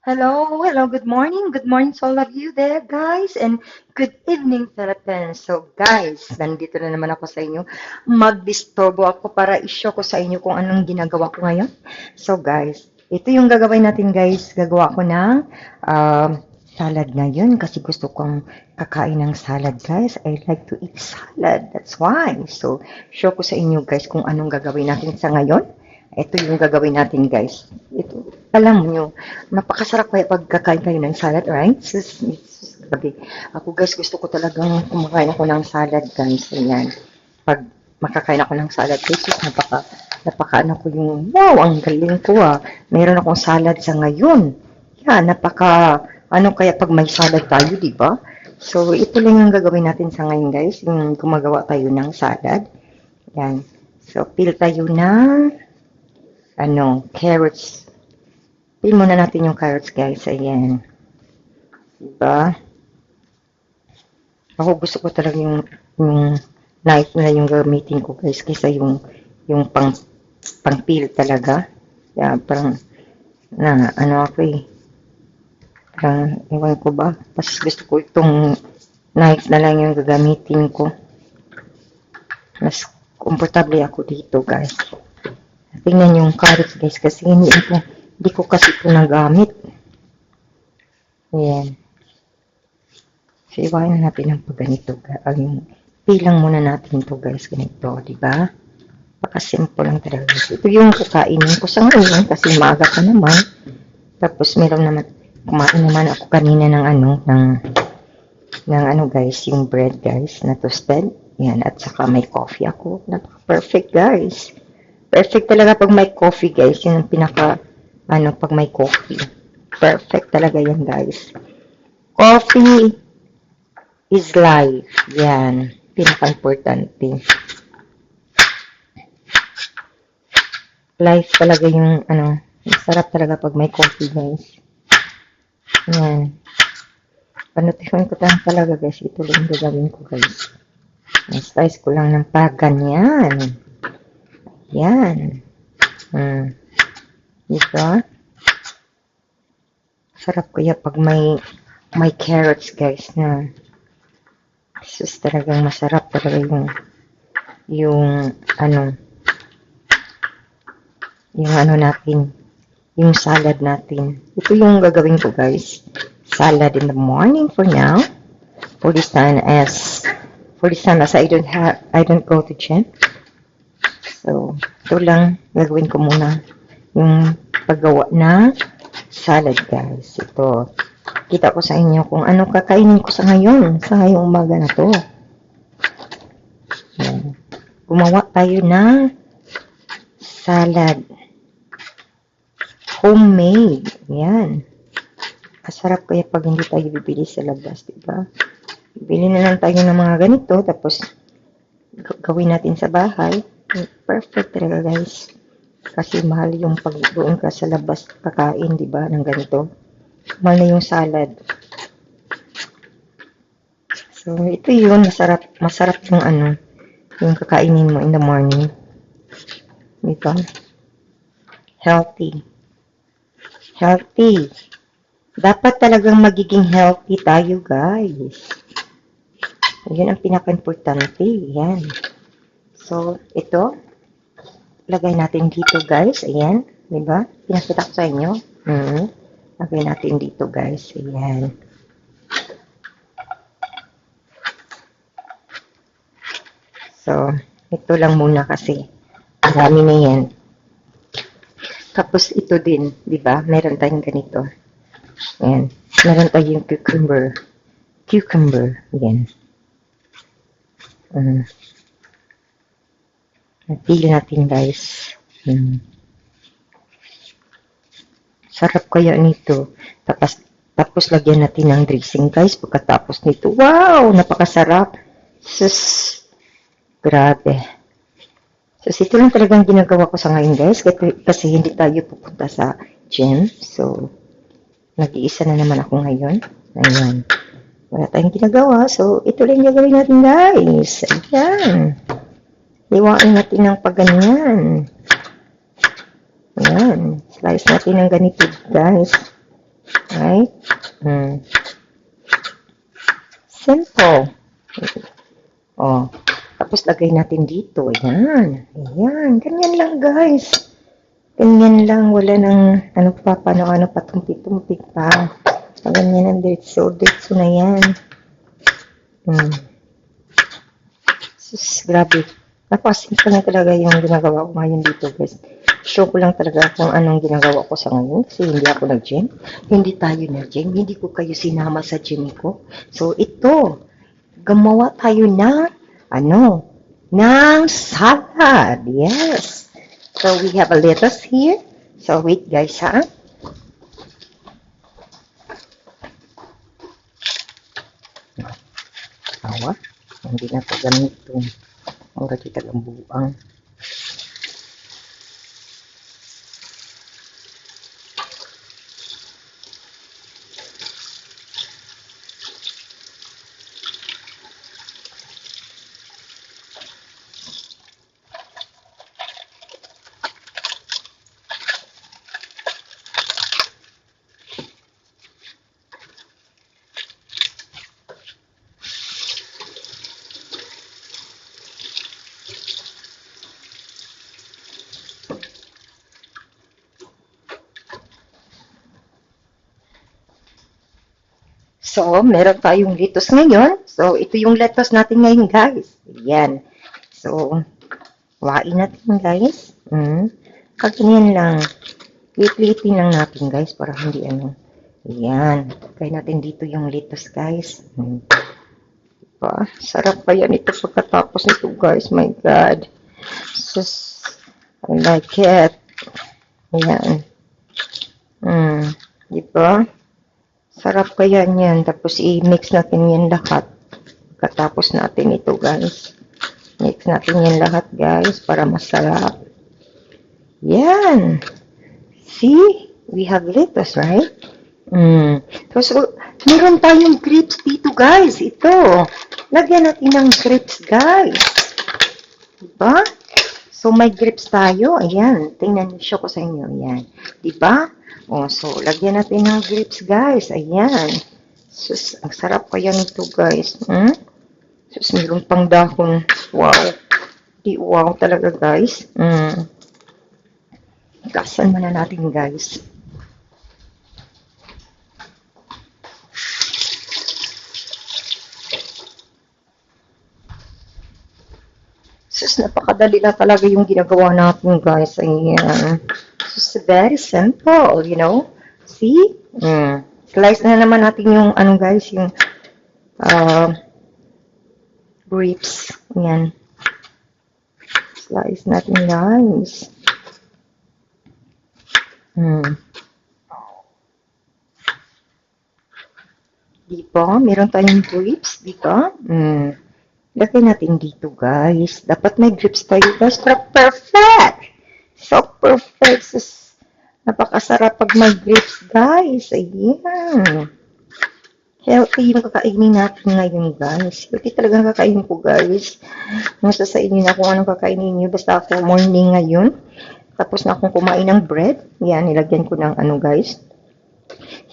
Hello, good morning to all of you there, guys, and good evening, Philippines. So, guys, nandito na naman ako sa inyo. Magdisturbo ako para i-show ko sa inyo kung anong ginagawa ko ngayon. So, guys, ito yung gagawin natin, guys. Gagawa ko ng salad ngayon kasi gusto kong kakain ng salad, guys. I like to eat salad. That's why. So, show ko sa inyo, guys, kung anong gagawin natin sa ngayon. Ito yung gagawin natin, guys. Ito, alam nyo, napakasarap kaya pagkakain kayo ng salad, right? Sabi, ako, guys, gusto ko talagang kumakain ako ng salad, guys. Ayan. Pag makakain ako ng salad, guys, ano ko yung, wow, ang galing ko, ah. Meron akong salad sa ngayon. Yan, kaya pag may salad tayo, di ba? So, ito lang yung gagawin natin sa ngayon, guys. Yung gumagawa tayo ng salad. Yan. So, peel tayo ng carrots. Peel muna natin yung carrots, guys. Ayan. Diba? Ako gusto ko talaga yung knife na yung gamitin ko, guys, kaysa yung pang peel talaga. Kaya parang, ako eh. Parang, ewan ko ba? Mas gusto ko itong knife na lang yung gagamitin ko. Mas komportable ako dito, guys. Tingnan yung carrots, guys, kasi hindi ko kasi ito nagamit. Ayan. So, iwain na natin ang pagganito. Pilang muna natin ito, guys, ganito, di ba? Paka-simple lang talaga. Ito yung kakainin ko sa ngayon kasi maaga pa naman. Tapos, kumain naman ako kanina ng guys, yung bread, guys, na toasted. Yan, at saka may coffee ako. Napaka-perfect, guys. Perfect talaga pag may coffee, guys. Yun ang pag may coffee. Perfect talaga yan, guys. Coffee is life. Yan. Pinaka-importante. Life talaga yung, masarap talaga pag may coffee, guys. Yan. Panutihan ko talaga, guys. Ito lang gagawin ko, guys. Slice ko lang ng ganyan. Yan. Diba? Sarap kaya pag may carrots, guys, na sus, talagang masarap talaga yung natin, yung salad natin. Ito yung gagawin ko, guys. Salad in the morning for now. For this time as I don't go to gym. So, ito lang, gagawin ko muna yung paggawa na salad, guys. Ito, kita ko sa inyo kung ano kakainin ko sa ngayong umaga na to. Yan. Gumawa tayo na salad. Homemade. Yan. Kasarap kaya pag hindi tayo bibili sa labas, diba? Bibili na lang tayo ng mga ganito, tapos gawin natin sa bahay. Perfect talaga, guys. Kasi mahal yung pag doon ka sa labas kakain, di ba, ng ganito. Mahal na yung salad. So, ito yun. Masarap yung yung kakainin mo in the morning. Di ba? Healthy. Healthy. Dapat talagang magiging healthy tayo, guys. Yun ang pinaka-importante. Yan. So, ito, lagay natin dito, guys. Ayan. Diba? Pinakita ko sa inyo. Lagay natin dito, guys. Ayan. So, ito lang muna kasi. Marami na yan. Tapos, ito din. Diba? Meron tayong ganito. Ayan. Meron tayong cucumber. Ayan. Pili natin, guys. Sarap kaya nito. Tapos lagyan natin ng dressing, guys. Pagkatapos nito, wow! Napakasarap. Sus, grabe. Sus, ito lang talagang ginagawa ko sa ngayon, guys. Kasi hindi tayo pupunta sa gym. So, nag-iisa na naman ako ngayon. Ayan. Wala tayong ginagawa. So, ito lang gagawin natin, guys. Ayan. Iwain natin ng pagganyan. Ayan. Slice natin ng ganito, guys. Right? Mm. Simple. Oh. Tapos lagay natin dito. Ayan. Ayan. Ganyan lang, guys. Ganyan lang. Wala nang ano pa, paano pa, tumpi-tumpi pa. Ganyan ang diretso na yan. Sus, grabe. Napasimple na talaga yung ginagawa ko ngayon dito, guys. Show ko lang talaga kung anong ginagawa ko sa ngayon kasi hindi ako nag-gym. Hindi tayo nag-gym. Hindi ko kayo sinama sa gym ko. So, ito. Gumawa tayo ng salad. Yes. So, we have a lettuce here. So, wait, guys, ha? Awa. Hindi na ito ganito. Ang kita ang buang. So, meron tayong lettuce ngayon. So, ito yung lettuce natin ngayon, guys. Ayan. So, wain natin, guys. Kaganyan lang. Liit-liitin lang natin, guys, para hindi Ayan. Kaya natin dito yung lettuce, guys. Diba? Sarap pa yan ito pagkatapos nito, guys. My God. Just, I like it. Ayan. Diba? Sarap kaya niyan. Tapos i-mix natin yan lahat. Pagkatapos natin ito, guys. Mix natin yan lahat, guys, para masarap. Yan. See? We have lettuce, right? Tapos, meron tayong grapes dito, guys. Ito. Lagyan natin ng grapes, guys. Diba? So, may grapes tayo. Ayan. Tingnan niyo ko sa inyo. Ayan. Diba? So, lagyan natin ng grapes, guys. Ayan. Sus, ang sarap kaya nito, guys. Sus, mayroon pang dahon. Wow. Di wow talaga, guys. Gasan muna natin, guys. Sus, napakadali na talaga yung ginagawa natin, guys. Ayan. It's very simple, you know. See? Slice na naman natin yung, guys, yung grapes. Ayan. Slice natin, guys. Diba? Meron tayong grapes, diba? Lagay natin dito, guys. Dapat may grapes tayo, guys. Perfect! So perfect. Napakasarap pag may grapes, guys. Ayan. Healthy yung kakainin natin ngayon, guys. Healthy talaga ang kakainin ko, guys. Nasa sa inyo na kung anong kakainin nyo. Basta ako morning ngayon. Tapos na akong kumain ng bread. Yan, nilagyan ko ng guys.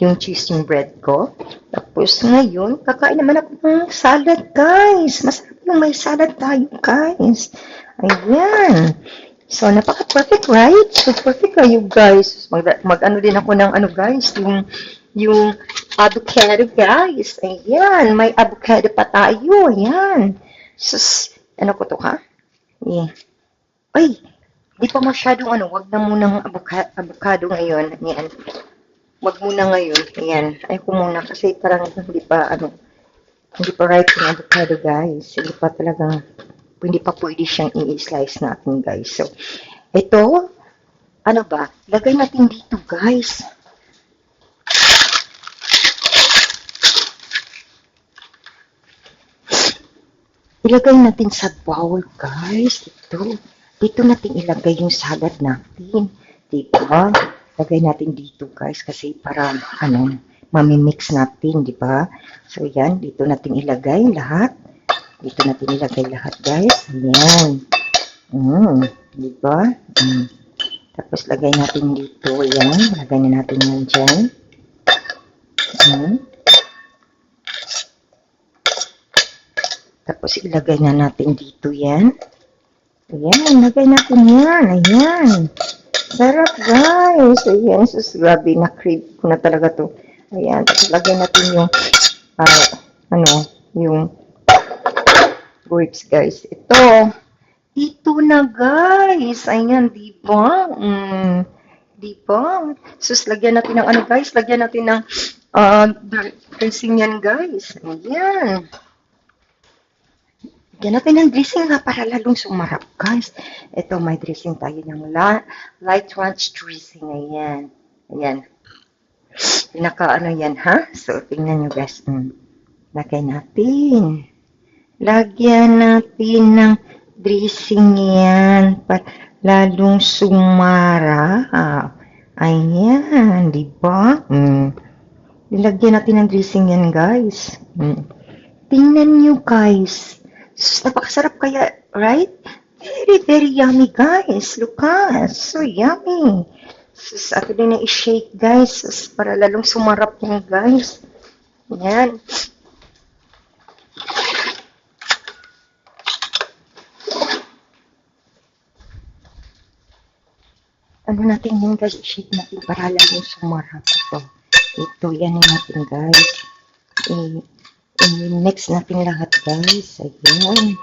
Yung cheese yung bread ko. Tapos ngayon, kakain naman ako ng salad, guys. Masarap yung may salad tayo, guys. Ayan. So, napaka-perfect, right? So, perfect kayo, guys. Mag-ano din ako ng guys, yung avocado, guys. Ayan, may avocado pa tayo. Ayan. Sus, ano ko to, ha? Yeah. Ay, di pa masyadong wag na munang avocado ngayon. Ayan. Wag muna ngayon. Ayan. Ayoko muna kasi parang hindi pa right yung avocado, guys. Hindi pa pwede siyang i-slice natin, guys. So, ito, lagay natin dito, guys. Ilagay natin sa bowl, guys. Dito natin ilagay yung salad natin. Diba? Lagay natin dito, guys, kasi para, mamimix natin, diba? So, yan, dito natin ilagay lahat. Dito natin ilagay lahat, guys. Ayan. Diba? Tapos, lagay natin dito. Ayan. Lagay na natin yan dyan. Hmm. Tapos ilagay na natin dito yan. Ayan, lagay natin yan. Ayan. Sarap guys. Ayan, sus, grabe, na-crave ko na talaga to. Ayan, tapos lagay natin yung, ano, yung grapes guys. Ito na guys. Ayan, diba? Diba? Sus, lagyan natin ng ano guys. Lagyan natin ng dressing yan guys. Ayan. Lagyan natin ng dressing nga para lalong sumarap guys. Ito, may dressing tayo ng light ranch dressing. Ayan. Ayan. Pinaka ano yan ha? So, tingnan nyo guys. Lagay natin. Lagyan natin ng dressing yan para lalong sumarap. Ayan, di ba? Nilagyan natin ng dressing yan, guys. Tingnan nyo, guys. Napakasarap kaya, right? Very, very yummy, guys. Look at, so yummy. Sus, ato din na i-shake, guys. Sus, para lalong sumarap yan, guys. Yan. Ano natin yun guys, i-shake natin para lalong sumarap ito yan natin guys, i-mix natin lahat guys, ayan,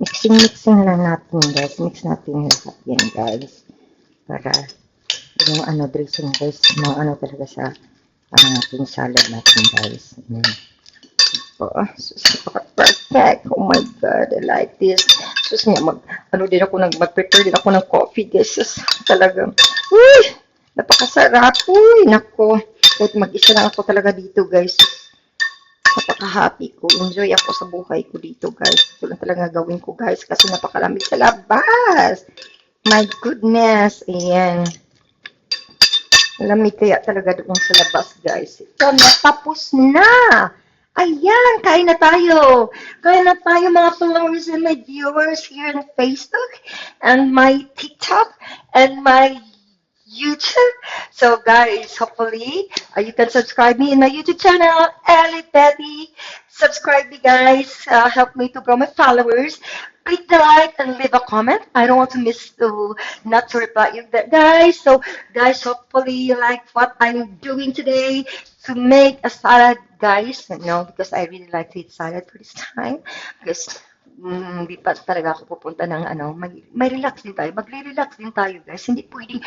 mixing lang natin guys, mix natin lahat yan guys, para yung ano dressing guys, mga ano talaga sa ating salad natin guys, sus, perfect, oh my god, I like this. Sus nga, mag-prepare din ako ng coffee, guys. Sus, talagang, uy, napakasarap. Uy, nako. Kahit mag-isa lang ako talaga dito, guys. Napaka-happy ko. Enjoy ako sa buhay ko dito, guys. Ito lang talaga gawin ko, guys, kasi napakalamig sa labas. My goodness. Ayan. Lamig kaya talaga doon sa labas, guys. Ito, natapos na. Ayan, kain na tayo. Kain na tayo mga followers and my viewers here on Facebook and my TikTok and my YouTube. So guys, hopefully you can subscribe me in my YouTube channel, Ellie Betty. Subscribe me guys. Help me to grow my followers. Click the like and leave a comment. I don't want to miss not to reply you guys. So guys, hopefully you like what I'm doing today to make a salad guys, because I really like to eat salad for this time. Because hindi pa talaga ako pupunta ng may relax din tayo. Magre-relax din tayo guys. Hindi pwedeng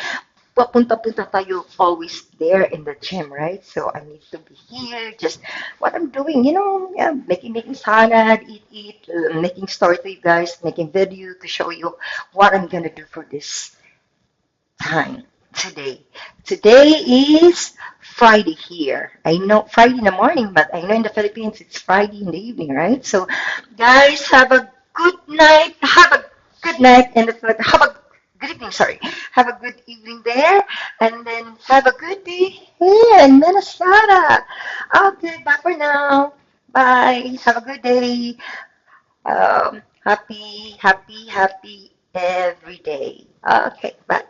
papunta-punta tayo always there in the gym, right? So I need to be here, just what I'm doing, yeah, making salad, eat, making story to you guys, making video to show you what I'm gonna do for this time today. Today is Friday here. I know Friday in the morning, but I know in the Philippines it's Friday in the evening, right? So guys, have a good night. Have a good night and have a good evening, sorry. Have a good evening there, and then have a good day here in Minnesota. Okay, bye for now. Bye. Have a good day. Happy every day. Okay, bye.